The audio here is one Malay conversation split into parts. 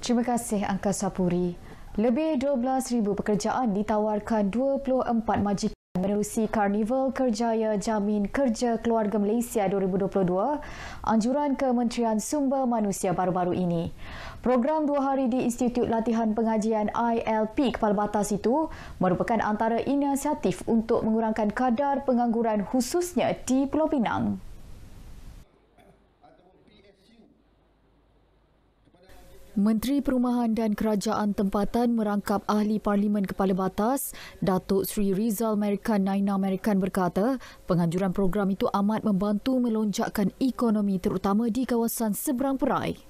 Terima kasih Angkasa Puri. Lebih 12,000 pekerjaan ditawarkan 24 majikan menerusi Karnival Kerjaya Jamin Kerja Keluarga Malaysia 2022, anjuran Kementerian Sumber Manusia baru-baru ini. Program 2 hari di Institut Latihan Pengajian ILP Kepala Batas itu merupakan antara inisiatif untuk mengurangkan kadar pengangguran khususnya di Pulau Pinang. Menteri Perumahan dan Kerajaan Tempatan merangkap Ahli Parlimen Kepala Batas, Datuk Seri Rizal Merican Naina Merican berkata, penganjuran program itu amat membantu melonjakkan ekonomi terutama di kawasan seberang perai.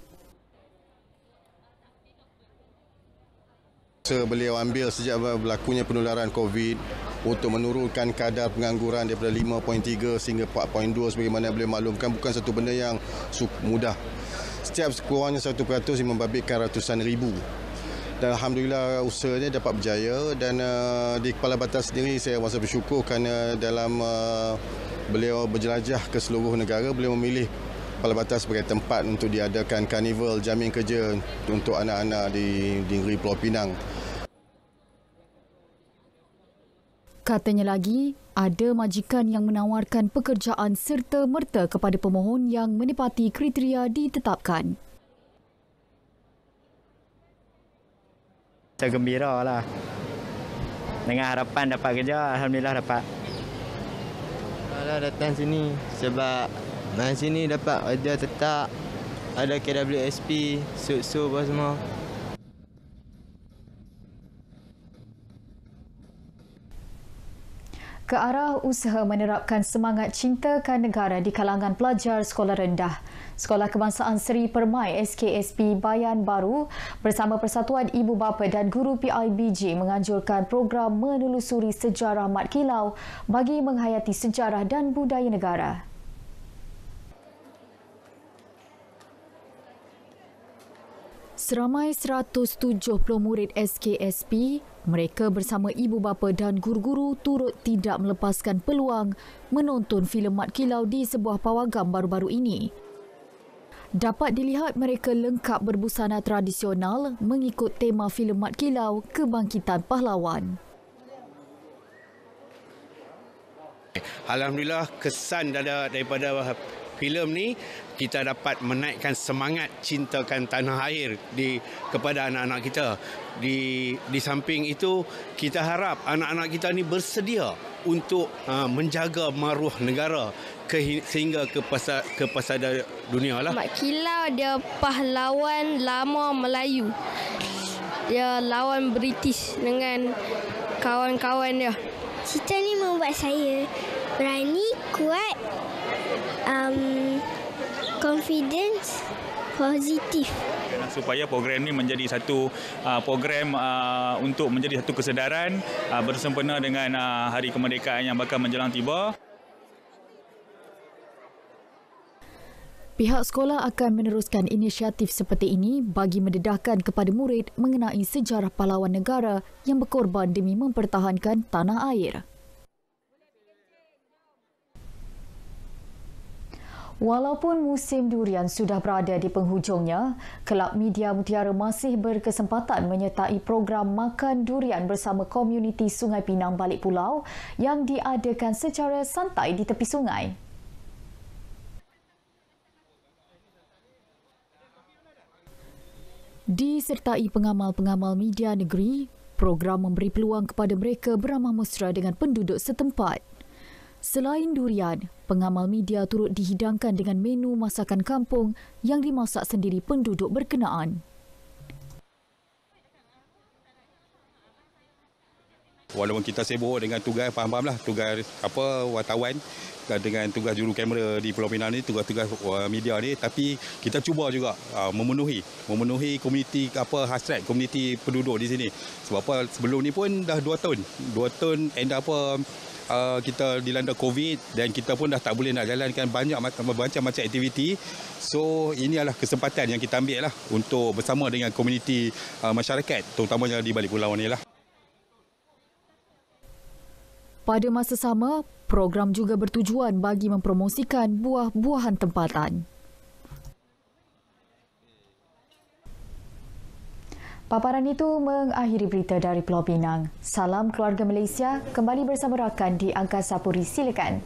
Beliau ambil sejak berlakunya penularan COVID untuk menurunkan kadar pengangguran daripada 5.3 sehingga 4.2 sebagaimana beliau maklumkan, bukan satu benda yang mudah. Setiap kurangnya 1% yang membabitkan ratusan ribu. Dan Alhamdulillah usahanya dapat berjaya dan di Kepala Batas sendiri saya rasa bersyukur kerana dalam beliau berjelajah ke seluruh negara, beliau memilih Kepala Batas sebagai tempat untuk diadakan Karnival Jamin Kerja untuk anak-anak di negeri Pulau Pinang. Katanya lagi, ada majikan yang menawarkan pekerjaan serta-merta kepada pemohon yang menepati kriteria ditetapkan. Saya gembira lah. Dengan harapan dapat kerja, Alhamdulillah dapat. Kalau datang sini sebab dari sini dapat kerja tetap, ada KWSP, SUT-SUT apa semua. Ke arah usaha menerapkan semangat cintakan negara di kalangan pelajar sekolah rendah. Sekolah Kebangsaan Seri Permai SKSP Bayan Baru bersama Persatuan Ibu Bapa dan Guru PIBG menganjurkan program menelusuri sejarah Mat Kilau bagi menghayati sejarah dan budaya negara. Seramai 170 murid SKSP, mereka bersama ibu bapa dan guru-guru turut tidak melepaskan peluang menonton filem Mat Kilau di sebuah pawagam baru-baru ini. Dapat dilihat mereka lengkap berbusana tradisional mengikut tema filem Mat Kilau Kebangkitan Pahlawan. Alhamdulillah kesan daripada filem ni kita dapat menaikkan semangat cintakan tanah air kepada anak-anak kita. Di samping itu kita harap anak-anak kita ni bersedia untuk menjaga maruah negara sehingga ke pasada dunia lah. Mat Kilau dia pahlawan lama Melayu. Dia lawan British dengan kawan-kawan dia. Cerita ni membuat saya berani, kuat, confidence, positif. Supaya program ini menjadi satu program untuk menjadi satu kesedaran bersempena dengan Hari Kemerdekaan yang bakal menjelang tiba. Pihak sekolah akan meneruskan inisiatif seperti ini bagi mendedahkan kepada murid mengenai sejarah pahlawan negara yang berkorban demi mempertahankan tanah air. Walaupun musim durian sudah berada di penghujungnya, Kelab Media Mutiara masih berkesempatan menyertai program Makan Durian bersama komuniti Sungai Pinang Balik Pulau yang diadakan secara santai di tepi sungai. Disertai pengamal-pengamal media negeri, program memberi peluang kepada mereka beramah mesra dengan penduduk setempat. Selain durian, pengamal media turut dihidangkan dengan menu masakan kampung yang dimasak sendiri penduduk berkenaan. Walaupun kita sibuk dengan tugas, faham-fahamlah, tugas wartawan dengan tugas juru kamera di Pulau Pinang ni, tugas-tugas media ni, tapi kita cuba juga memenuhi komuniti hasrat komuniti penduduk di sini. Sebab apa, sebelum ni pun dah 2 tahun kita dilanda COVID dan kita pun dah tak boleh nak jalankan banyak macam aktiviti. So ini adalah kesempatan yang kita ambil lah untuk bersama dengan komuniti masyarakat terutamanya di balik pulau ni lah. Pada masa sama, program juga bertujuan bagi mempromosikan buah-buahan tempatan. Paparan itu mengakhiri berita dari Pulau Pinang. Salam keluarga Malaysia, kembali bersama rakan di Angkasa Puri, silakan.